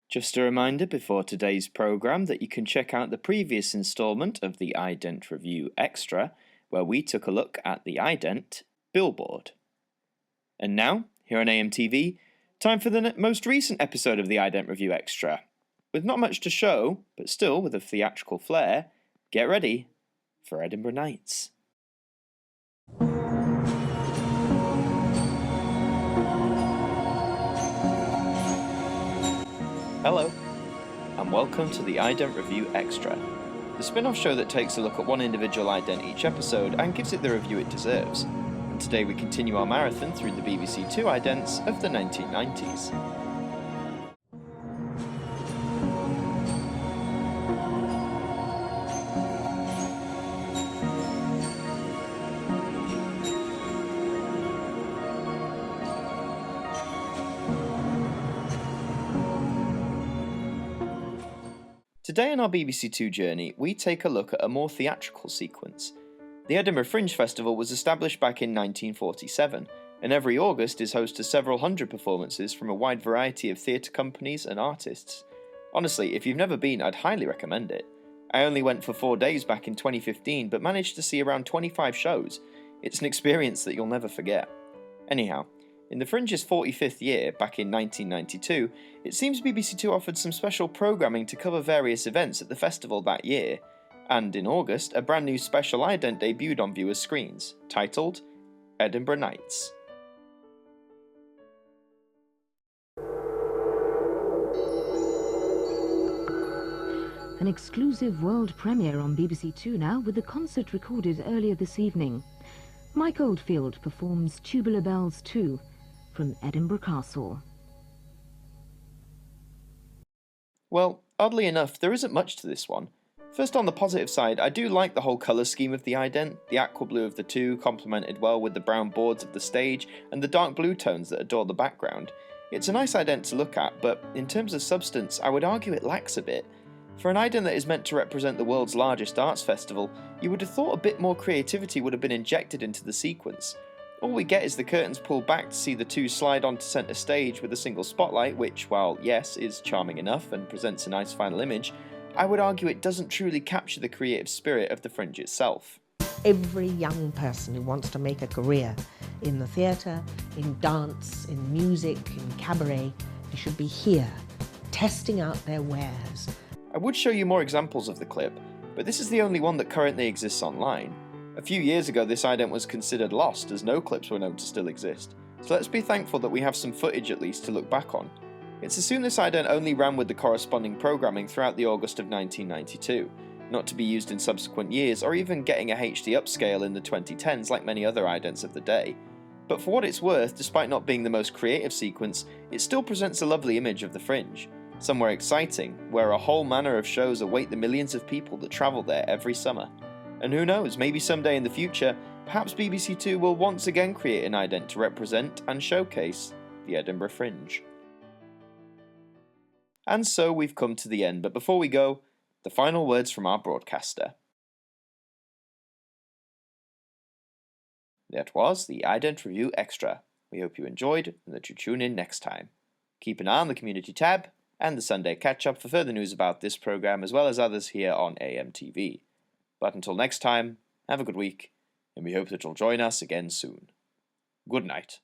Just a reminder before today's programme that you can check out the previous instalment of the Ident Review Extra, where we took a look at the Ident billboard. And now, here on AMTV, time for the most recent episode of the Ident Review Extra. With not much to show, but still with a theatrical flair, get ready for Edinburgh Nights. Hello, and welcome to the Ident Review Extra, the spin-off show that takes a look at one individual ident each episode and gives it the review it deserves. And today we continue our marathon through the BBC2 idents of the 1990s. Today in our BBC2 journey, we take a look at a more theatrical sequence. The Edinburgh Fringe Festival was established back in 1947, and every August is host to several hundred performances from a wide variety of theatre companies and artists. Honestly, if you've never been, I'd highly recommend it. I only went for 4 days back in 2015, but managed to see around 25 shows. It's an experience that you'll never forget. Anyhow, in the Fringe's 45th year, back in 1992, it seems BBC2 offered some special programming to cover various events at the festival that year, and in August, a brand new special ident debuted on viewers' screens, titled Edinburgh Nights. An exclusive world premiere on BBC2 now, with the concert recorded earlier this evening. Mike Oldfield performs Tubular Bells 2 from Edinburgh Castle. Well, oddly enough, there isn't much to this one. First, on the positive side, I do like the whole colour scheme of the ident. The aqua blue of the two complemented well with the brown boards of the stage and the dark blue tones that adorn the background. It's a nice ident to look at, but in terms of substance, I would argue it lacks a bit. For an ident that is meant to represent the world's largest arts festival, you would have thought a bit more creativity would have been injected into the sequence. All we get is the curtains pulled back to see the two slide onto centre stage with a single spotlight, which, while yes, is charming enough and presents a nice final image, I would argue it doesn't truly capture the creative spirit of the Fringe itself. Every young person who wants to make a career in the theatre, in dance, in music, in cabaret, they should be here, testing out their wares. I would show you more examples of the clip, but this is the only one that currently exists online. A few years ago this ident was considered lost as no clips were known to still exist, so let's be thankful that we have some footage at least to look back on. It's assumed this ident only ran with the corresponding programming throughout the August of 1992, not to be used in subsequent years or even getting a HD upscale in the 2010s like many other idents of the day. But for what it's worth, despite not being the most creative sequence, it still presents a lovely image of the Fringe. Somewhere exciting, where a whole manner of shows await the millions of people that travel there every summer. And who knows, maybe someday in the future, perhaps BBC2 will once again create an ident to represent and showcase the Edinburgh Fringe. And so we've come to the end, but before we go, the final words from our broadcaster. That was the Ident Review Extra. We hope you enjoyed and that you tune in next time. Keep an eye on the community tab and the Sunday catch-up for further news about this programme as well as others here on AMTV. But until next time, have a good week, and we hope that you'll join us again soon. Good night.